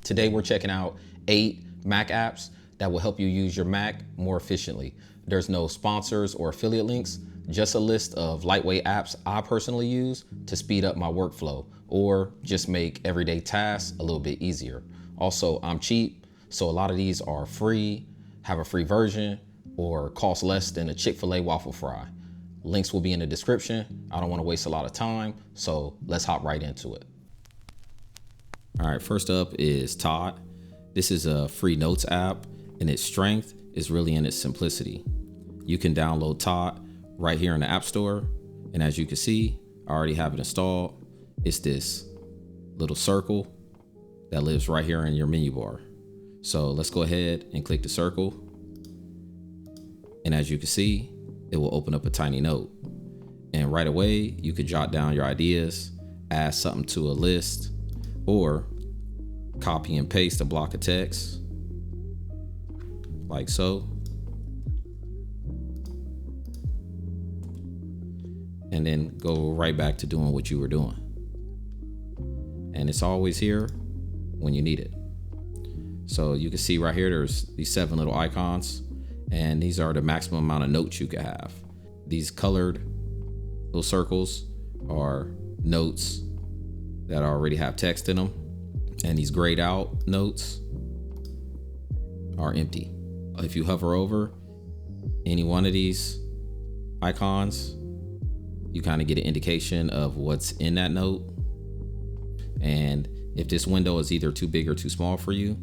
Today we're checking out 8 Mac apps that will help you use your Mac more efficiently. There's no sponsors or affiliate links, just a list of lightweight apps I personally use to speed up my workflow or just make everyday tasks a little bit easier. Also, I'm cheap, so a lot of these are free, have a free version, or cost less than a Chick-fil-A waffle fry. Links will be in the description. I don't want to waste a lot of time, so let's hop right into it. All right, first up is Todd. This is a free notes app, and its strength is really in its simplicity. You can download Todd right here in the App Store, and as you can see, I already have it installed. It's this little circle that lives right here in your menu bar. So let's go ahead and click the circle, and as you can see, it will open up a tiny note. And right away, you could jot down your ideas, add something to a list, or copy and paste a block of text like so, and then go right back to doing what you were doing. And it's always here when you need it. So you can see right here, there's these 7 little icons, and these are the maximum amount of notes you can have. These colored little circles are notes that already have text in them, and these grayed out notes are empty. If you hover over any one of these icons, you kind of get an indication of what's in that note. And if this window is either too big or too small for you,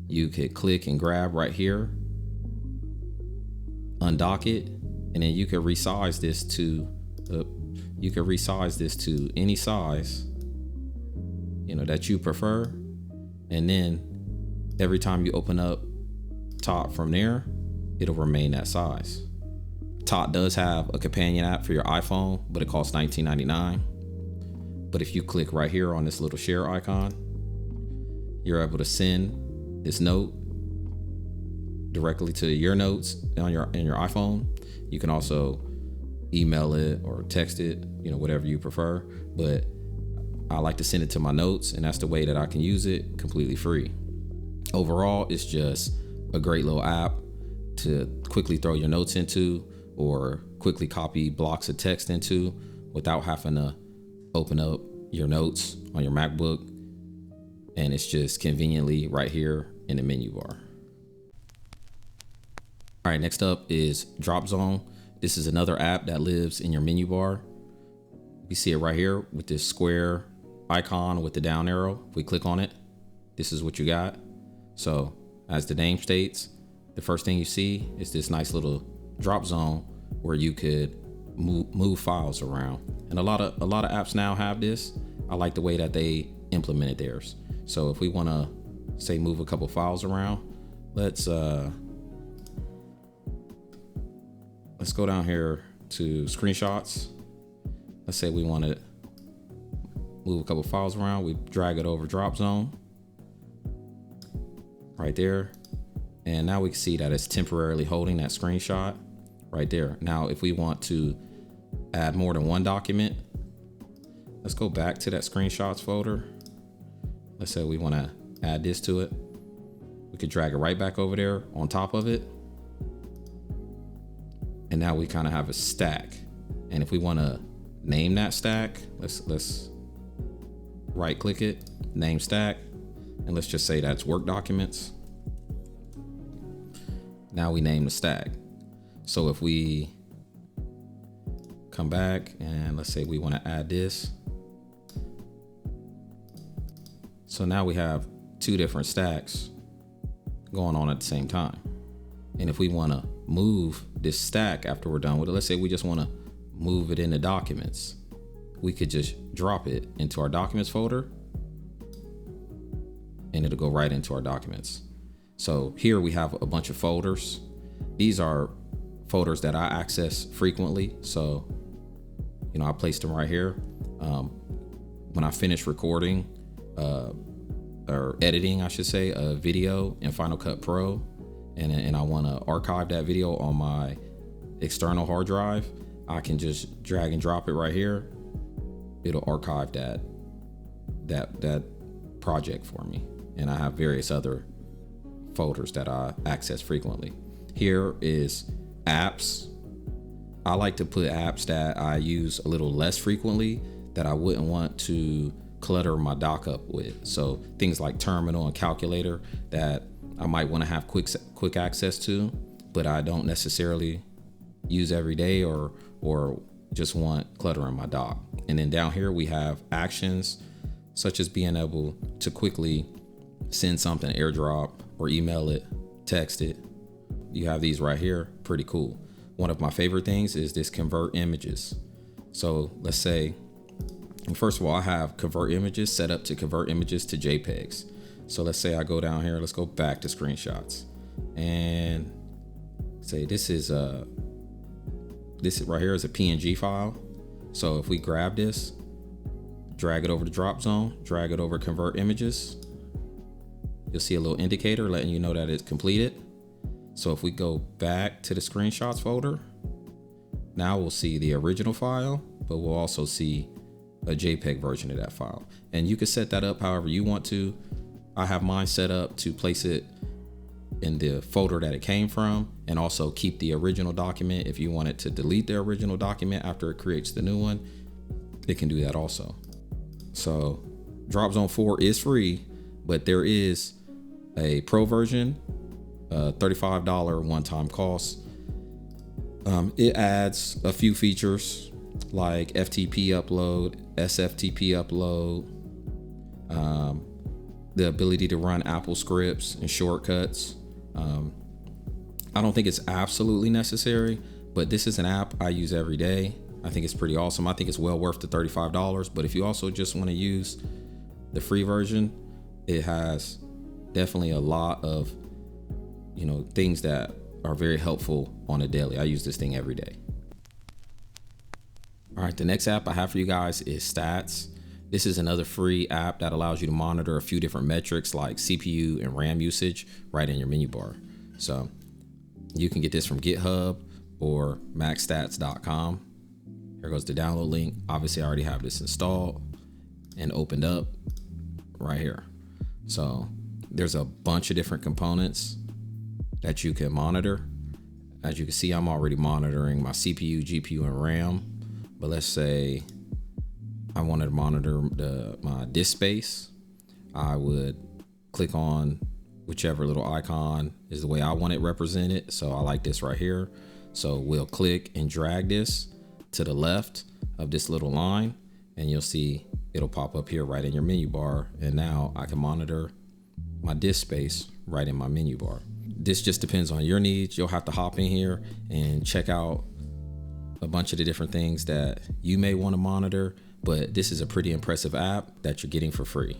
you could click and grab right here, undock it, and then you can resize this to any size that you prefer. And then every time you open up Tot from there, it'll remain that size. Tot does have a companion app for your iPhone, but it costs $19.99. But if you click right here on this little share icon, you're able to send this note directly to your notes in your iPhone. You can also email it or text it, whatever you prefer. But I like to send it to my notes, and that's the way that I can use it completely free. Overall, it's just a great little app to quickly throw your notes into or quickly copy blocks of text into without having to open up your notes on your MacBook. And it's just conveniently right here in the menu bar. All right, next up is Dropzone. This is another app that lives in your menu bar. You see it right here with this square icon with the down arrow. If we click on it, this is what you got. So as the name states, the first thing you see is this nice little drop zone where you could move files around. And a lot of apps now have this. I like the way that they implemented theirs. So if we want to say move a couple files around, let's go down here to screenshots. Let's say we want to move a couple files around. We drag it over Dropzone right there. And now we can see that it's temporarily holding that screenshot right there. Now, if we want to add more than one document, let's go back to that screenshots folder. Let's say we want to add this to it. We could drag it right back over there on top of it. And now we kind of have a stack. And if we want to name that stack, let's right click it, name stack, and let's just say that's work documents. Now we name the stack. So if we come back and let's say we want to add this. So now we have 2 different stacks going on at the same time. And if we want to move this stack after we're done with it, let's say we just want to move it into documents, we could just drop it into our documents folder and it'll go right into our documents. So here we have a bunch of folders. These are folders that I access frequently. So, I placed them right here. When I finish recording or editing, I should say, a video in Final Cut Pro, and I want to archive that video on my external hard drive, I can just drag and drop it right here. It'll archive that project for me. and I have various other folders that I access frequently. Here is apps. I like to put apps that I use a little less frequently that I wouldn't want to clutter my dock up with. So things like terminal and calculator that I might want to have quick access to, but I don't necessarily use every day or just want clutter in my dock. And then down here we have actions, such as being able to quickly send something, airdrop or email it, text it. You have these right here, pretty cool. One of my favorite things is this convert images. So let's say, first of all, I have convert images set up to convert images to JPEGs. So let's say I go down here, let's go back to screenshots and say this right here is a PNG file. So if we grab this, drag it over to Dropzone, drag it over convert images, you'll see a little indicator letting you know that it's completed. So if we go back to the screenshots folder, now we'll see the original file, but we'll also see a JPEG version of that file. And you can set that up however you want to. I have mine set up to place it in the folder that it came from, and also keep the original document. If you wanted to delete the original document after it creates the new one, it can do that also. So Dropzone 4 is free, but there is a pro version, $35 one-time cost. It adds a few features like FTP upload, SFTP upload, the ability to run Apple scripts and shortcuts. I don't think it's absolutely necessary, but this is an app I use every day. I think it's pretty awesome. I think it's well worth the $35, but if you also just want to use the free version, it has definitely a lot of, things that are very helpful on a daily. I use this thing every day. All right, the next app I have for you guys is Stats. This is another free app that allows you to monitor a few different metrics like CPU and RAM usage right in your menu bar. So you can get this from GitHub or macstats.com. Here goes the download link. Obviously I already have this installed and opened up right here. So there's a bunch of different components that you can monitor. As you can see, I'm already monitoring my CPU, GPU, and RAM. But let's say I wanted to monitor my disk space. I would click on whichever little icon is the way I want it represented. So I like this right here. So we'll click and drag this to the left of this little line, and you'll see it'll pop up here right in your menu bar. And now I can monitor my disk space right in my menu bar. This just depends on your needs. You'll have to hop in here and check out a bunch of the different things that you may want to monitor, but this is a pretty impressive app that you're getting for free.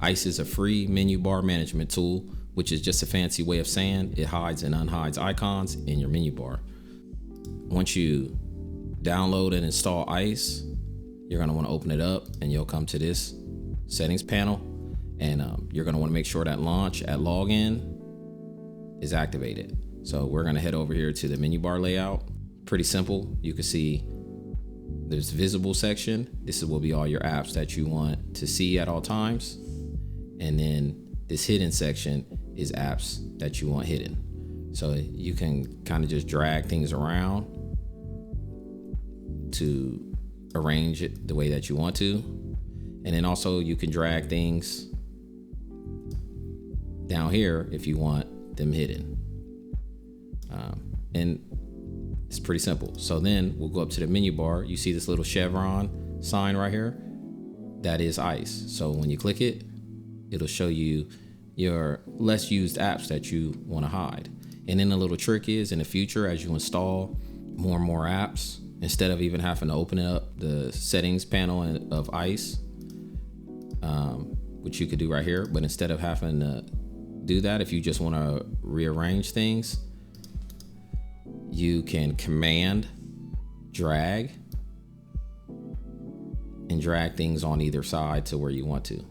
Ice is a free menu bar management tool, which is just a fancy way of saying it hides and unhides icons in your menu bar. Once you download and install Ice, you're going to want to open it up and you'll come to this settings panel, and you're going to want to make sure that launch at login is activated. So we're going to head over here to the menu bar layout. Pretty simple. You can see there's visible section. This will be all your apps that you want to see at all times. And then this hidden section is apps that you want hidden. So you can kind of just drag things around to arrange it the way that you want to. And then also you can drag things down here if you want them hidden. And it's pretty simple. So then we'll go up to the menu bar. You see this little chevron sign right here? That is Ice. So when you click it, it'll show you your less used apps that you want to hide. And then the little trick is, in the future, as you install more and more apps, instead of even having to open up the settings panel of Ice, which you could do right here, but instead of having to do that, if you just want to rearrange things, you can command drag and drag things on either side to where you want to.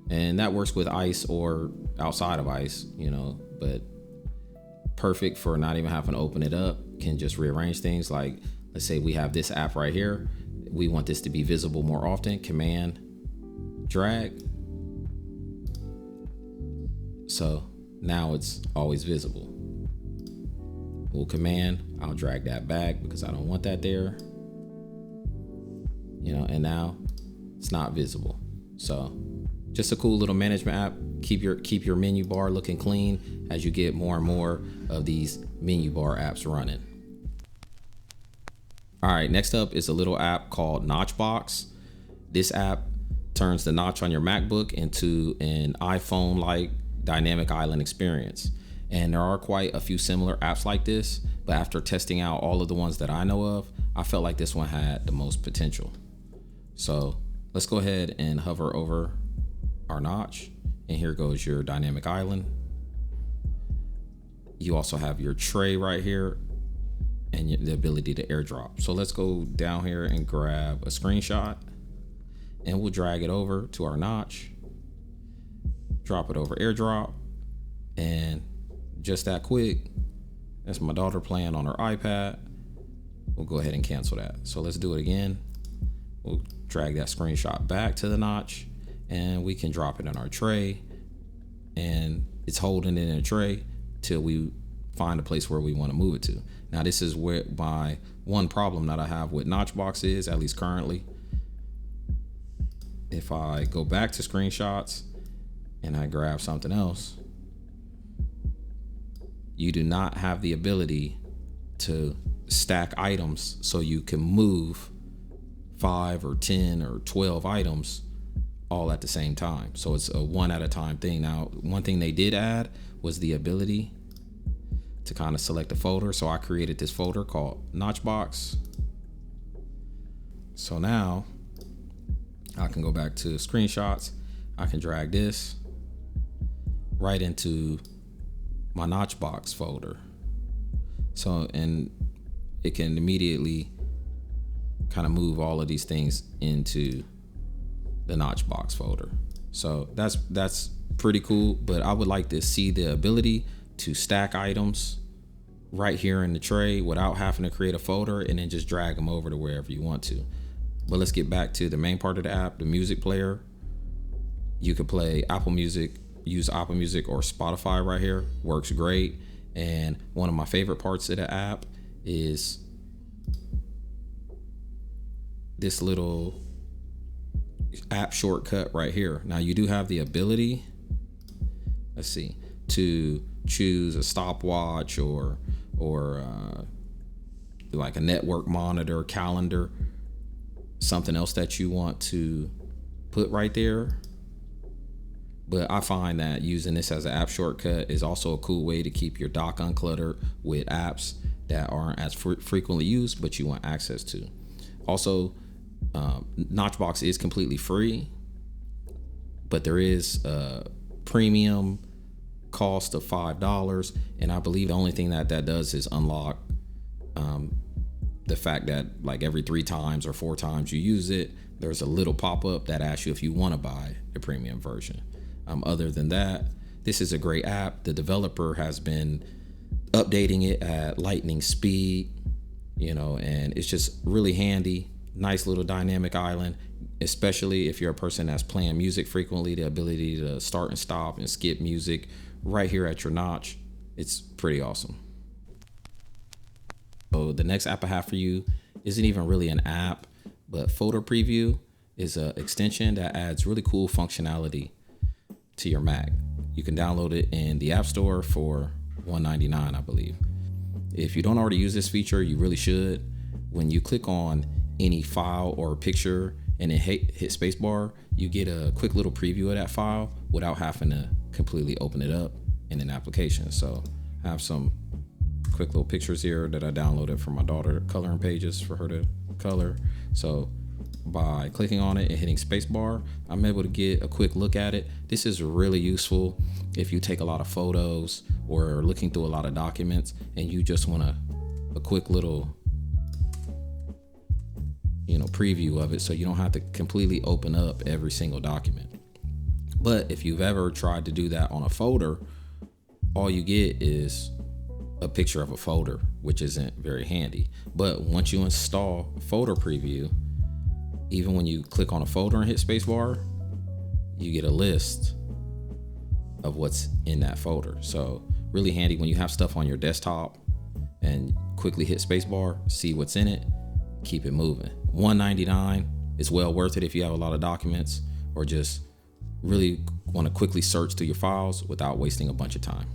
And that works with Ice or outside of Ice, but perfect for not even having to open it up. Can just rearrange things. Like, let's say we have this app right here. We want this to be visible more often. Command drag, So now it's always visible. We'll command, I'll drag that back because I don't want that there. And now it's not visible. So just a cool little management app. Keep your menu bar looking clean as you get more and more of these menu bar apps running. All right, next up is a little app called Notchbox. This app turns the notch on your MacBook into an iPhone-like dynamic island experience. And there are quite a few similar apps like this, but after testing out all of the ones that I know of, I felt like this one had the most potential. So let's go ahead and hover over our notch, and here goes your dynamic island. You also have your tray right here and the ability to airdrop. So let's go down here and grab a screenshot, and we'll drag it over to our notch, drop it over airdrop, and just that quick, that's my daughter playing on her iPad. We'll go ahead and cancel that. So let's do it again. We'll drag that screenshot back to the notch, and we can drop it in our tray, and it's holding it in a tray till we find a place where we want to move it to. Now this is where my one problem that I have with Notchbox is, at least currently. If I go back to screenshots and I grab something else, you do not have the ability to stack items so you can move 5 or 10 or 12 items all at the same time. So it's a one at a time thing. Now, one thing they did add was the ability to kind of select a folder. So I created this folder called Notchbox. So now I can go back to screenshots. I can drag this right into my Notchbox folder. So, and it can immediately kind of move all of these things into the Notchbox folder. So that's pretty cool, but I would like to see the ability to stack items right here in the tray without having to create a folder and then just drag them over to wherever you want to. But let's get back to the main part of the app, the music player. You could play Apple Music, use Apple Music or Spotify right here. Works great. And one of my favorite parts of the app is this little app shortcut right here. Now you do have the ability, let's see, to choose a stopwatch or like a network monitor, calendar, something else that you want to put right there. But I find that using this as an app shortcut is also a cool way to keep your dock uncluttered with apps that aren't as frequently used, but you want access to. Also, Notchbox is completely free, but there is a premium cost of $5, and I believe the only thing that does is unlock the fact that like every 3 times or 4 times you use it, there's a little pop-up that asks you if you want to buy the premium version. Other than that, this is a great app. The developer has been updating it at lightning speed, and it's just really handy. Nice little dynamic island, especially if you're a person that's playing music frequently, the ability to start and stop and skip music right here at your notch. It's pretty awesome. So the next app I have for you isn't even really an app, but Photo Preview is an extension that adds really cool functionality to your Mac. You can download it in the App Store for $1.99, I believe. If you don't already use this feature, you really should. When you click on any file or picture and then hit spacebar, you get a quick little preview of that file without having to completely open it up in an application. So I have some quick little pictures here that I downloaded from my daughter, coloring pages for her to color. So by clicking on it and hitting spacebar, I'm able to get a quick look at it. This is really useful if you take a lot of photos or looking through a lot of documents and you just want a quick little preview of it, so you don't have to completely open up every single document. But if you've ever tried to do that on a folder, all you get is a picture of a folder, which isn't very handy. But once you install Photo Preview, even when you click on a folder and hit spacebar, you get a list of what's in that folder. So really handy when you have stuff on your desktop and quickly hit spacebar, see what's in it, keep it moving. $1.99 is well worth it if you have a lot of documents or just really want to quickly search through your files without wasting a bunch of time.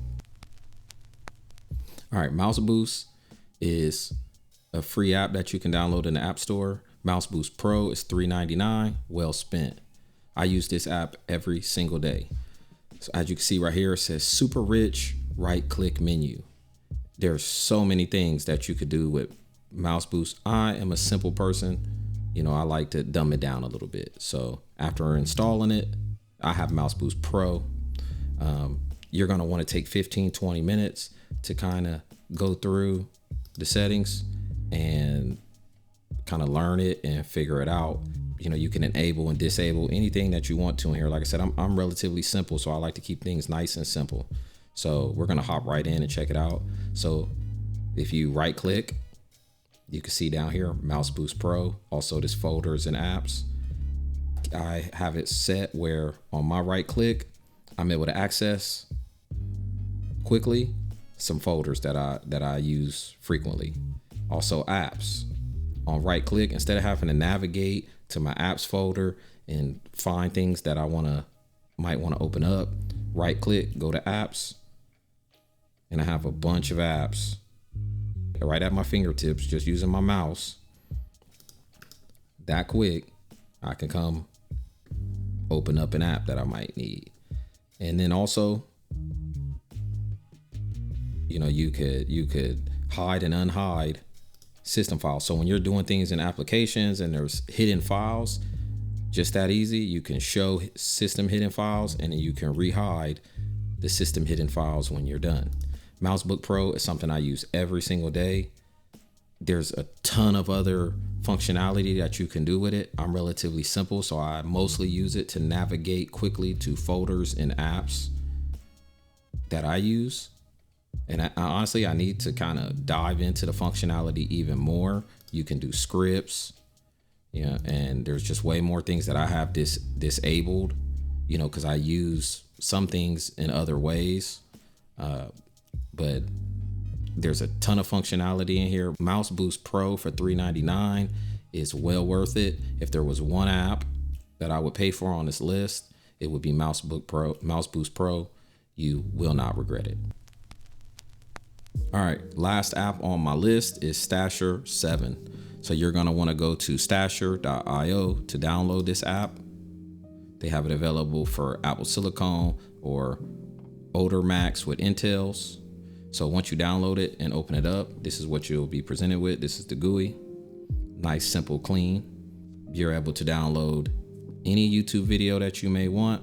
All right, MouseBoost is a free app that you can download in the App Store. MouseBoost Pro is $3.99, well spent. I use this app every single day. So as you can see right here, it says super rich right-click menu. There's so many things that you could do with MouseBoost. I am a simple person. I like to dumb it down a little bit. So after installing it, I have MouseBoost Pro. You're gonna wanna take 15, 20 minutes to kind of go through the settings and kind of learn it and figure it out. You can enable and disable anything that you want to in here. Like I said, I'm relatively simple, so I like to keep things nice and simple. So we're gonna hop right in and check it out. So if you right click, you can see down here, MouseBoost Pro, also this folders and apps. I have it set where on my right click, I'm able to access quickly some folders that I use frequently. Also apps. On right click, instead of having to navigate to my apps folder and find things that I might want to open up, right click, go to apps, and I have a bunch of apps right at my fingertips, just using my mouse. That quick, I can come open up an app that I might need. And then also, you could hide and unhide system files. So when you're doing things in applications and there's hidden files, just that easy, you can show system hidden files and then you can rehide the system hidden files when you're done. MouseBook Pro is something I use every single day. There's a ton of other functionality that you can do with it. I'm relatively simple, so I mostly use it to navigate quickly to folders and apps that I use. And honestly, I need to kind of dive into the functionality even more. You can do scripts, and there's just way more things that I have disabled, because I use some things in other ways. But there's a ton of functionality in here. MouseBoost Pro for $3.99 is well worth it. If there was one app that I would pay for on this list, it would be MouseBoost Pro. You will not regret it. All right, last app on my list is Stasher 7. So you're gonna wanna go to stasher.io to download this app. They have it available for Apple Silicon or older Macs with Intels. So once you download it and open it up, this is what you'll be presented with. This is the GUI. Nice, simple, clean. You're able to download any YouTube video that you may want.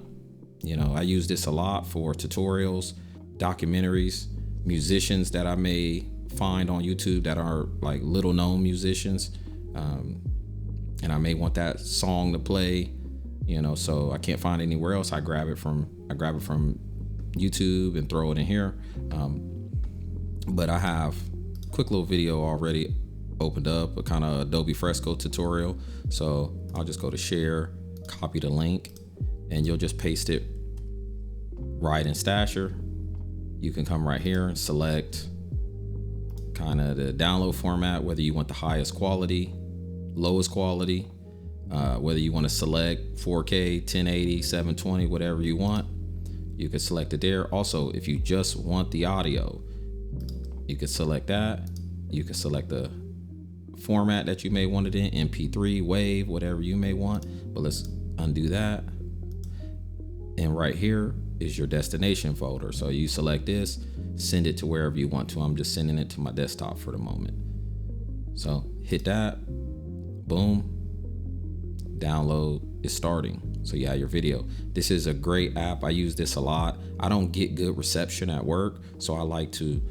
I use this a lot for tutorials, documentaries, musicians that I may find on YouTube that are like little known musicians. And I may want that song to play, so I can't find it anywhere else. I grab it from YouTube and throw it in here. But I have a quick little video already opened up, a kind of Adobe Fresco tutorial. So I'll just go to share, copy the link, and you'll just paste it right in Stasher. You can come right here and select kind of the download format, whether you want the highest quality, lowest quality, whether you want to select 4K, 1080, 720, whatever you want. You can select it there. Also, if you just want the audio, you can select that. You can select the format that you may want it in, MP3, WAV, whatever you may want. But let's undo that. And right here is your destination folder. So you select this, send it to wherever you want to. I'm just sending it to my desktop for the moment. So hit that, boom, download is starting. So you have your video. This is a great app. I use this a lot. I don't get good reception at work, so I like to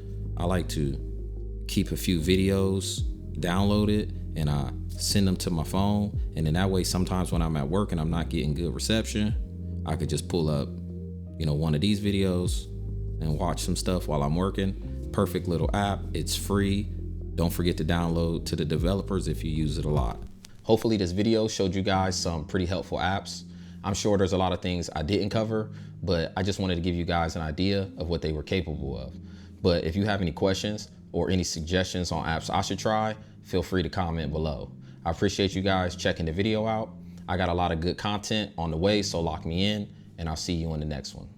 keep a few videos downloaded and I send them to my phone. And then that way, sometimes when I'm at work and I'm not getting good reception, I could just pull up, one of these videos and watch some stuff while I'm working. Perfect little app. It's free. Don't forget to download to the developers if you use it a lot. Hopefully this video showed you guys some pretty helpful apps. I'm sure there's a lot of things I didn't cover, but I just wanted to give you guys an idea of what they were capable of. But if you have any questions or any suggestions on apps I should try, feel free to comment below. I appreciate you guys checking the video out. I got a lot of good content on the way, so lock me in, and I'll see you in the next one.